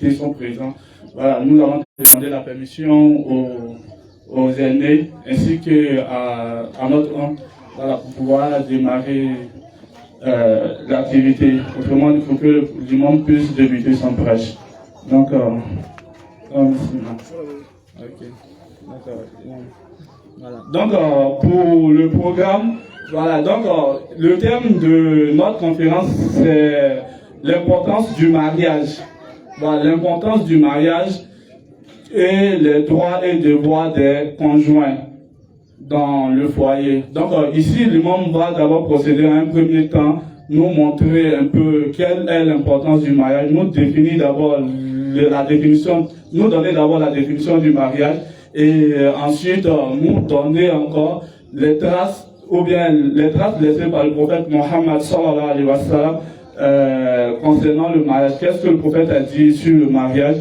invités sont présents. Voilà, nous avons demandé la permission aux aînés ainsi qu'à notre oncle, voilà, pour pouvoir démarrer l'activité. Autrement, il faut que l'imam puisse débuter son prêche. Donc, voilà. Donc, pour le programme, voilà, donc le thème de notre conférence, c'est l'importance du mariage. Voilà, l'importance du mariage et les droits et devoirs des conjoints dans le foyer. Donc ici, l'imam va d'abord procéder à un premier temps, nous montrer un peu quelle est l'importance du mariage, nous définir d'abord la définition, nous donner d'abord la définition du mariage et ensuite nous donner encore les traces ou bien les traces laissées par le prophète Mohammed sallallahu alayhi wa sallam concernant le mariage. Qu'est-ce que le prophète a dit sur le mariage?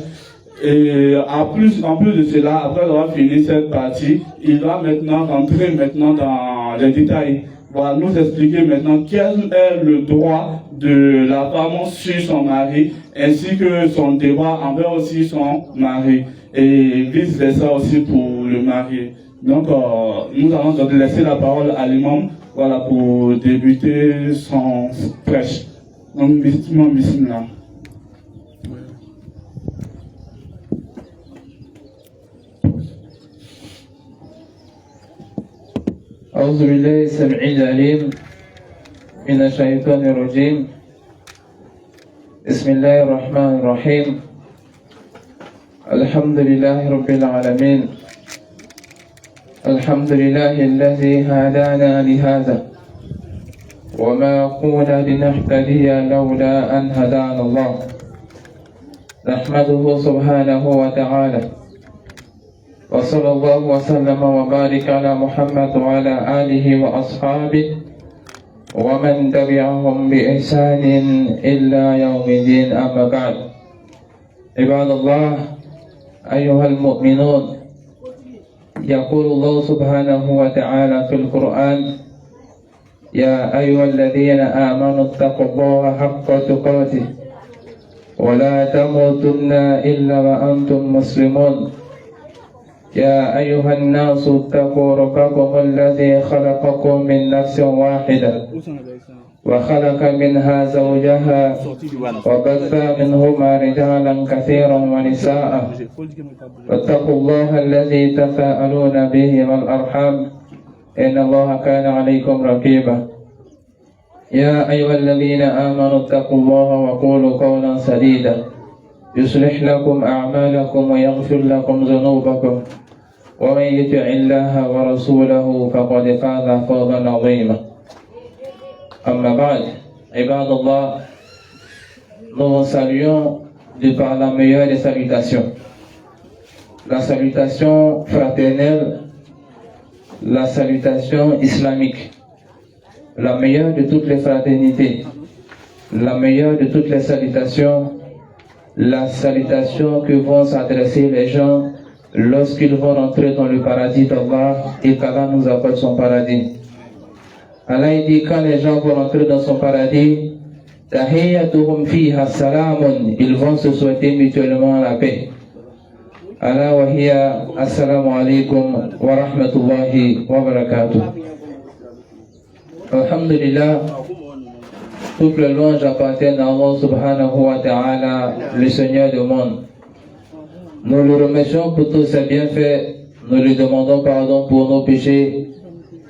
Et en plus de cela, après avoir fini cette partie, il va maintenant rentrer dans les détails. Voilà, nous expliquer maintenant quel est le droit de la femme sur son mari, ainsi que son devoir envers aussi son mari, et vice versa aussi pour le marié. Donc, nous allons donc laisser la parole à l'imam, voilà, pour débuter son prêche. Donc, bismillah. أعوذ بالله السميع العليم من الشيطان الرجيم بسم الله الرحمن الرحيم الحمد لله رب العالمين الحمد لله الذي هدانا لهذا وما كنا لنهتدي لولا أن هدانا الله نحمده سبحانه وتعالى وصلى الله وسلم وبارك على محمد وعلى آله وأصحابه ومن تبعهم بإحسان إلى يوم الدين أما بعد عباد الله أيها المؤمنون يقول الله سبحانه وتعالى في القرآن يا أيها الذين آمنوا اتقوا الله حق تقاته ولا تموتن إلا وأنتم مسلمون يا أيها الناس اتقوا ربكم الذي خلقكم من نفس واحدة وخلق منها زوجها وبث منهما رجالا كثيرا ونساء واتقوا الله الذي تساءلون به والأرحام إن الله كان عليكم رقيبا يا أيها الذين آمنوا اتقوا الله وقولوا قولا سديدا يصلح لكم أعمالكم ويغفر لكم ذنوبكم ومن يطع الله ورسوله فقد فاز فوزا عظيما أما بعد عباد الله nous vous saluons de par la meilleure des salutations, la salutation fraternelle, la salutation islamique, la meilleure de toutes les fraternités, la meilleure de toutes les salutations, la salutation que vont s'adresser les gens lorsqu'ils vont rentrer dans le paradis d'Allah et qu'Allah nous apporte son paradis. Allah dit quand les gens vont rentrer dans son paradis, tahiyyatuhum fiha salamun, ils vont se souhaiter mutuellement la paix. Allah wa hiya assalamu alaikum wa rahmatullahi wa barakatuh. Alhamdulillah, toutes les louanges appartiennent à Allah subhanahu wa ta'ala, le Seigneur du monde. Nous le remercions pour tous ses bienfaits, nous lui demandons pardon pour nos péchés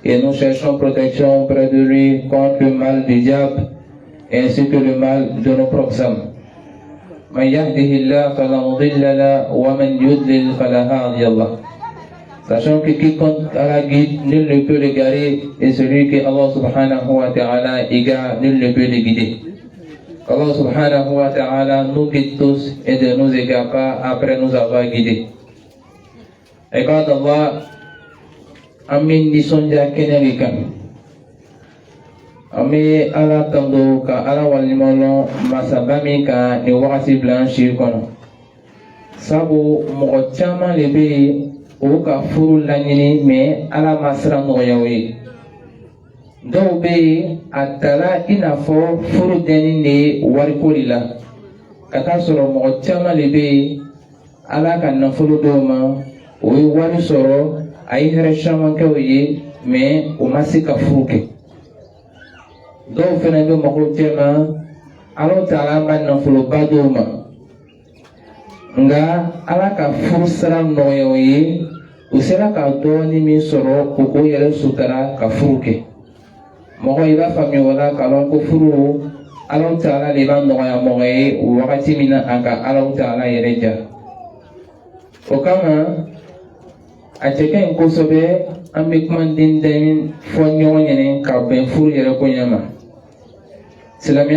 et nous cherchons protection auprès de lui contre le mal du diable ainsi que le mal de nos proxémites. Man yahdihillah fala mudilla lahu wa man yudlil fala hadiya lahu. Sachant que quiconque Allah guide, nul ne peut l'égarer, et celui que Allah subhanahu wa ta'ala égare, nul ne peut le guider. Allah subhanahu wa ta'ala nous guide tous et ne nous égare pas après nous avoir guidés. Ibad Allah, amin nisonja kenelika. Ami ala tando ka ala walimolo masabami ka ni wakati blanchi kono. Sabu mɔgɔ caman le bɛ o ka furu laɲini mais ala ma sira nɔgɔya o ye. Dɔw bɛ yen a tala i n'a fɔ furu dɛnni de ye wariko de la ka taa sɔrɔ mɔgɔ caman de bɛ yen ala ka nafolo dɔw ma o ye wari sɔrɔ a ye hɛrɛ caman kɛ o ye mais o ma se ka furu kɛ dɔw fana bɛ mɔgɔw cɛma ala taala ma nafoloba dɔw ma nga ala ka furu sira nɔgɔya o ye u sera ka dɔɔni min sɔrɔ k'o yɛrɛ sutara ka furu kɛ mɔgɔ i b'a faamuya o la k'a dɔn ko furu ala taala de b'a nɔgɔya mɔgɔ ye o wagati min na a ka ala taala yɛrɛ ja o kama a cɛ ka ɲi kosɛbɛ an bɛ kumanden fɔ ɲɔgɔn ɲɛna ka bɛn furu yɛrɛ koɲɛ ma silamɛya